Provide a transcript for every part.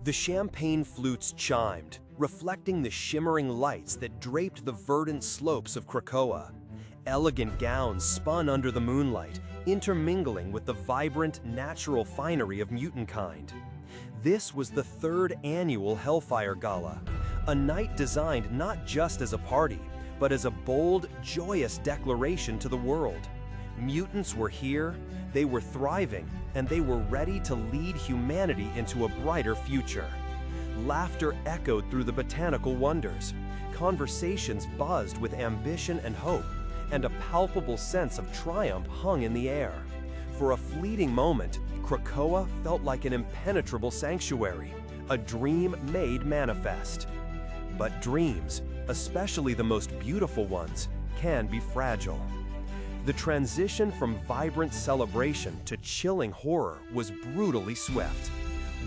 The champagne flutes chimed, reflecting the shimmering lights that draped the verdant slopes of Krakoa. Elegant gowns spun under the moonlight, intermingling with the vibrant, natural finery of mutant kind. This was the third annual Hellfire Gala, a night designed not just as a party, but as a bold, joyous declaration to the world. Mutants were here, they were thriving, and they were ready to lead humanity into a brighter future. Laughter echoed through the botanical wonders. Conversations buzzed with ambition and hope, and a palpable sense of triumph hung in the air. For a fleeting moment, Krakoa felt like an impenetrable sanctuary, a dream made manifest. But dreams, especially the most beautiful ones, can be fragile. The transition from vibrant celebration to chilling horror was brutally swift.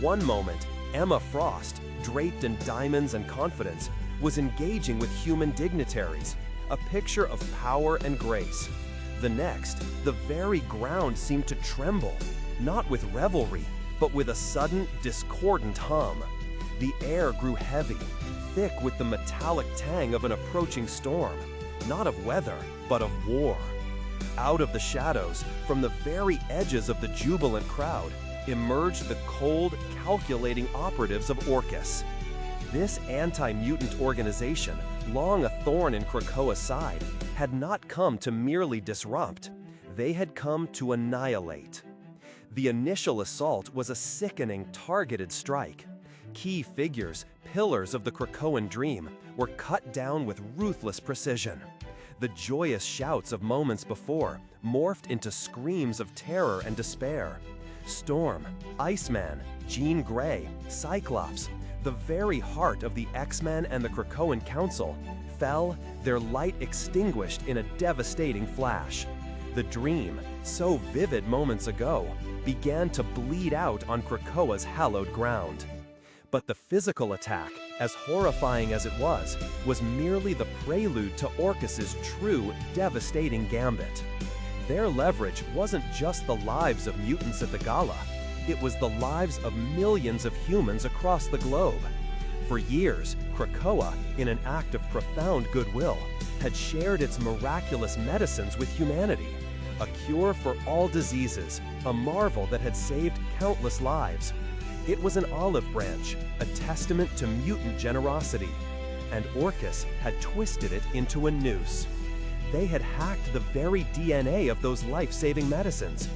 One moment, Emma Frost, draped in diamonds and confidence, was engaging with human dignitaries, a picture of power and grace. The next, the very ground seemed to tremble, not with revelry, but with a sudden, discordant hum. The air grew heavy, thick with the metallic tang of an approaching storm, not of weather, but of war. Out of the shadows, from the very edges of the jubilant crowd, emerged the cold, calculating operatives of Orchis. This anti-mutant organization, long a thorn in Krakoa's side, had not come to merely disrupt. They had come to annihilate. The initial assault was a sickening, targeted strike. Key figures, pillars of the Krakoan dream, were cut down with ruthless precision. The joyous shouts of moments before morphed into screams of terror and despair. Storm, Iceman, Jean Grey, Cyclops, the very heart of the X-Men and the Krakoan Council, fell, their light extinguished in a devastating flash. The dream, so vivid moments ago, began to bleed out on Krakoa's hallowed ground. But the physical attack, as horrifying as it was merely the prelude to Orchis's true, devastating gambit. Their leverage wasn't just the lives of mutants at the gala, it was the lives of millions of humans across the globe. For years, Krakoa, in an act of profound goodwill, had shared its miraculous medicines with humanity, a cure for all diseases, a marvel that had saved countless lives. It was an olive branch, a testament to mutant generosity, and Orchis had twisted it into a noose. They had hacked the very DNA of those life-saving medicines.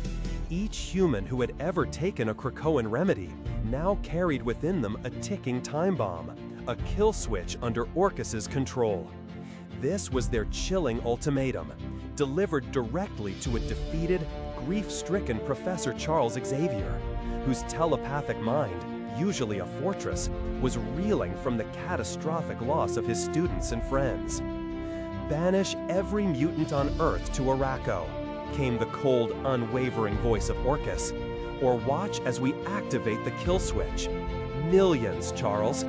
Each human who had ever taken a Krakoan remedy now carried within them a ticking time bomb, a kill switch under Orchis's control. This was their chilling ultimatum, delivered directly to a defeated, grief-stricken Professor Charles Xavier, whose telepathic mind, usually a fortress, was reeling from the catastrophic loss of his students and friends. "Banish every mutant on Earth to Araco," came the cold, unwavering voice of Orchis, "or watch as we activate the kill switch. Millions, Charles,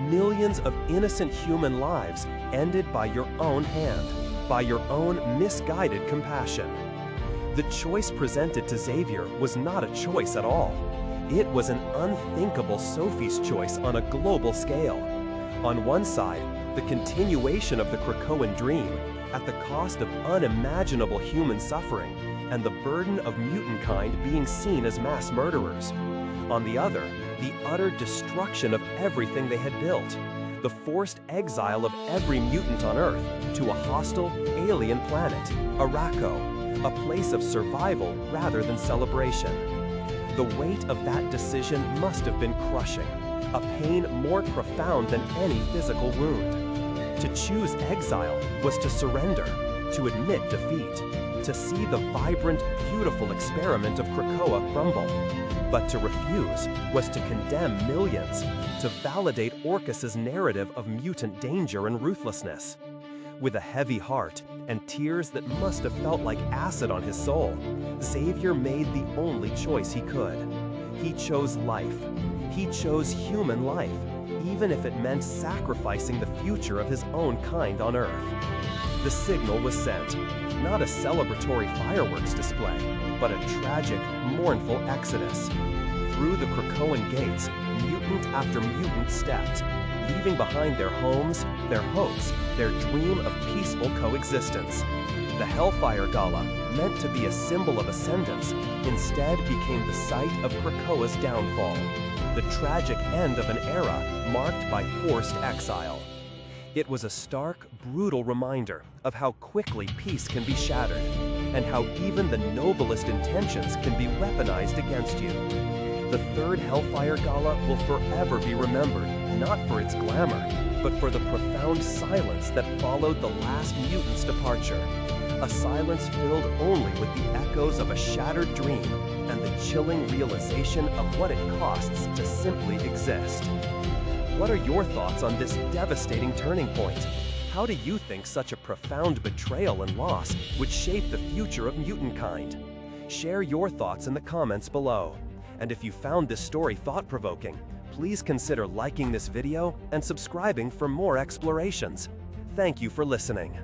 millions of innocent human lives ended by your own hand, by your own misguided compassion." The choice presented to Xavier was not a choice at all. It was an unthinkable Sophie's choice on a global scale. On one side, the continuation of the Krakoan dream, at the cost of unimaginable human suffering and the burden of mutant kind being seen as mass murderers. On the other, the utter destruction of everything they had built, the forced exile of every mutant on Earth to a hostile, alien planet, Araco, a place of survival rather than celebration. The weight of that decision must have been crushing, a pain more profound than any physical wound. To choose exile was to surrender, to admit defeat, to see the vibrant, beautiful experiment of Krakoa crumble. But to refuse was to condemn millions, to validate Orchis's narrative of mutant danger and ruthlessness. With a heavy heart and tears that must have felt like acid on his soul, Xavier made the only choice he could. He chose life. He chose human life, even if it meant sacrificing the future of his own kind on Earth. The signal was sent, not a celebratory fireworks display, but a tragic, mournful exodus. through the Krakoan gates, mutant after mutant stepped, leaving behind their homes, their hopes, their dream of peaceful coexistence. The Hellfire Gala, meant to be a symbol of ascendance, instead became the site of Krakoa's downfall, the tragic end of an era marked by forced exile. It was a stark, brutal reminder of how quickly peace can be shattered, and how even the noblest intentions can be weaponized against you. The third Hellfire Gala will forever be remembered, not for its glamour, but for the profound silence that followed the last mutant's departure. A silence filled only with the echoes of a shattered dream and the chilling realization of what it costs to simply exist. What are your thoughts on this devastating turning point? How do you think such a profound betrayal and loss would shape the future of mutantkind? Share your thoughts in the comments below. And if you found this story thought-provoking, please consider liking this video and subscribing for more explorations. Thank you for listening.